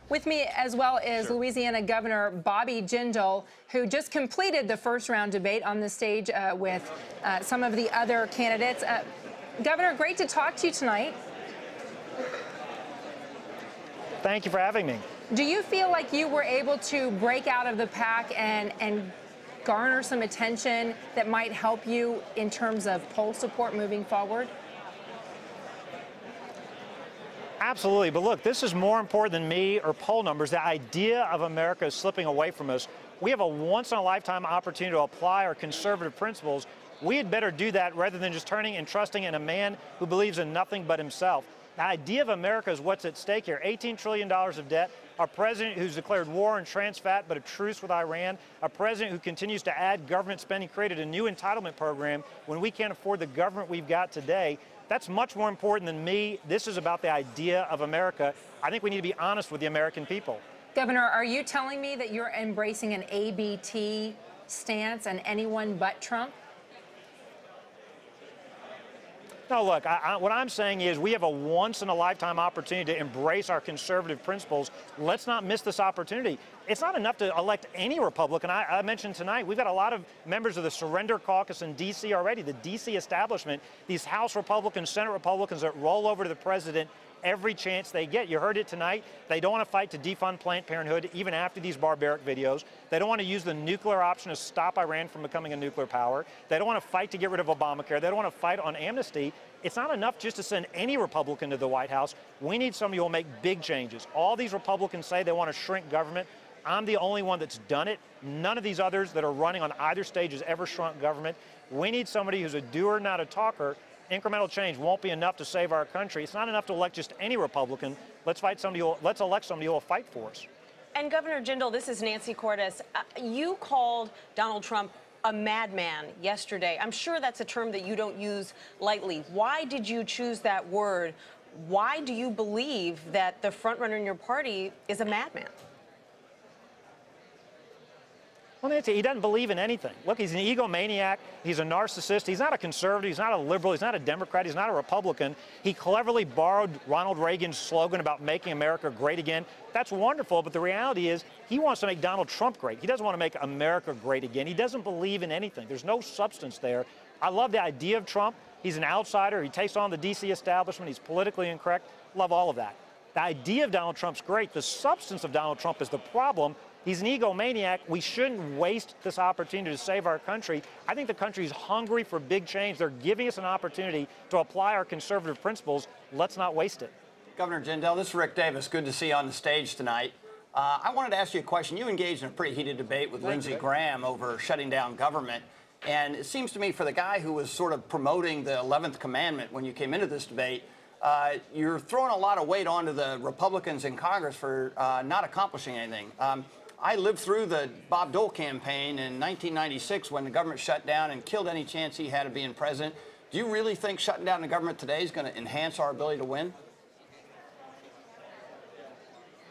With me as well is Louisiana Governor Bobby Jindal, who just completed the first round debate on the stage with some of the other candidates. Governor, great to talk to you tonight. Thank you for having me. Do you feel like you were able to break out of the pack and garner some attention that might help you in terms of poll support moving forward? Absolutely. But look, this is more important than me or poll numbers. The idea of America is slipping away from us. We have a once-in-a-lifetime opportunity to apply our conservative principles. We had better do that rather than just turning and trusting in a man who believes in nothing but himself. The idea of America is what's at stake here. $18 trillion of debt, a president who's declared war on trans fat but a truce with Iran, a president who continues to add government spending, created a new entitlement program when we can't afford the government we've got today. That's much more important than me. This is about the idea of America. I think we need to be honest with the American people. Governor, are you telling me that you're embracing an ABT stance and anyone but Trump? No, look, what I'm saying is we have a once-in-a-lifetime opportunity to embrace our conservative principles. Let's not miss this opportunity. It's not enough to elect any Republican. I mentioned tonight, we've got a lot of members of the Surrender Caucus in D.C. already, the D.C. establishment, these House Republicans, Senate Republicans that roll over to the president every chance they get. You heard it tonight. They don't want to fight to defund Planned Parenthood, even after these barbaric videos. They don't want to use the nuclear option to stop Iran from becoming a nuclear power. They don't want to fight to get rid of Obamacare. They don't want to fight on amnesty. It's not enough just to send any Republican to the White House. We need somebody who will make big changes. All these Republicans say they want to shrink government. I'm the only one that's done it. None of these others that are running on either stage has ever shrunk government. We need somebody who's a doer, not a talker. Incremental change won't be enough to save our country. It's not enough to elect just any Republican. Let's elect somebody who will fight for us. And Governor Jindal, this is Nancy Cordes. You called Donald Trump a madman yesterday. I'm sure that's a term that you don't use lightly. Why did you choose that word? Why do you believe that the frontrunner in your party is a madman? Well, Nancy, he doesn't believe in anything. Look, he's an egomaniac. He's a narcissist. He's not a conservative. He's not a liberal. He's not a Democrat. He's not a Republican. He cleverly borrowed Ronald Reagan's slogan about making America great again. That's wonderful, but the reality is he wants to make Donald Trump great. He doesn't want to make America great again. He doesn't believe in anything. There's no substance there. I love the idea of Trump. He's an outsider. He takes on the D.C. establishment. He's politically incorrect. Love all of that. The idea of Donald Trump's great. The substance of Donald Trump is the problem. He's an egomaniac. We shouldn't waste this opportunity to save our country. I think the country is hungry for big change. They're giving us an opportunity to apply our conservative principles. Let's not waste it. Governor Jindal, this is Rick Davis. Good to see you on the stage tonight. I wanted to ask you a question. You engaged in a pretty heated debate with Lindsey Graham over shutting down government. And it seems to me for the guy who was sort of promoting the 11th commandment when you came into this debate, you're throwing a lot of weight onto the Republicans in Congress for not accomplishing anything. I lived through the Bob Dole campaign in 1996 when the government shut down and killed any chance he had of being president. Do you really think shutting down the government today is going to enhance our ability to win?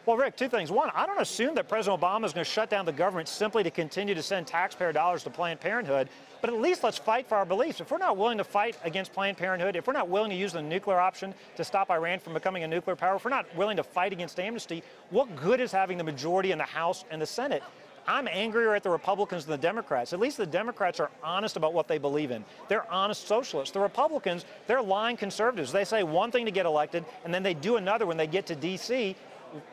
Well, Rick, two things. One, I don't assume that President Obama is going to shut down the government simply to continue to send taxpayer dollars to Planned Parenthood. But at least let's fight for our beliefs. If we're not willing to fight against Planned Parenthood, if we're not willing to use the nuclear option to stop Iran from becoming a nuclear power, if we're not willing to fight against amnesty, what good is having the majority in the House and the Senate? I'm angrier at the Republicans than the Democrats. At least the Democrats are honest about what they believe in. They're honest socialists. The Republicans, they're lying conservatives. They say one thing to get elected, and then they do another when they get to D.C.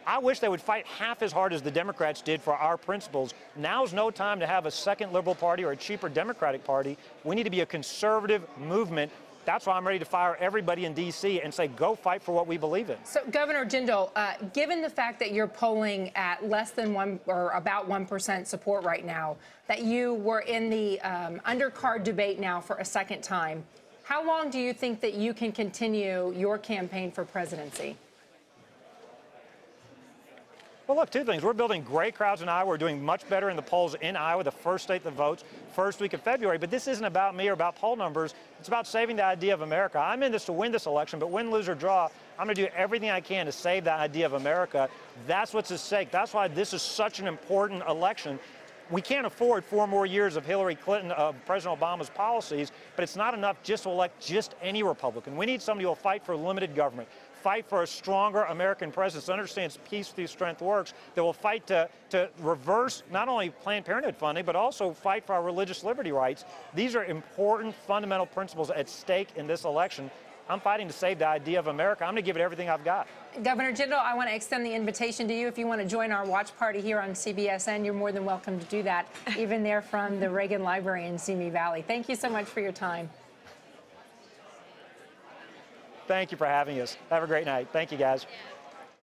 I wish they would fight half as hard as the Democrats did for our principles. Now's no time to have a second liberal party or a cheaper Democratic party. We need to be a conservative movement. That's why I'm ready to fire everybody in D.C. and say, go fight for what we believe in. So, Governor Jindal, given the fact that you're polling at less than about 1% support right now, that you were in the undercard debate now for a second time, how long do you think that you can continue your campaign for presidency? Well, look, two things. We're building great crowds in Iowa. We're doing much better in the polls in Iowa, the first state that votes, first week of February. But this isn't about me or about poll numbers. It's about saving the idea of America. I'm in this to win this election, but win, lose, or draw, I'm going to do everything I can to save the idea of America. That's what's at stake. That's why this is such an important election. We can't afford 4 more years of Hillary Clinton, of President Obama's policies, but it's not enough just to elect just any Republican. We need somebody who will fight for limited government, fight for a stronger American presence that understands peace through strength works, that will fight to reverse not only Planned Parenthood funding, but also fight for our religious liberty rights. These are important fundamental principles at stake in this election. I'm fighting to save the idea of America. I'm going to give it everything I've got. Governor Jindal, I want to extend the invitation to you. If you want to join our watch party here on CBSN, you're more than welcome to do that, even there from the Reagan Library in Simi Valley. Thank you so much for your time. Thank you for having us. Have a great night. Thank you, guys.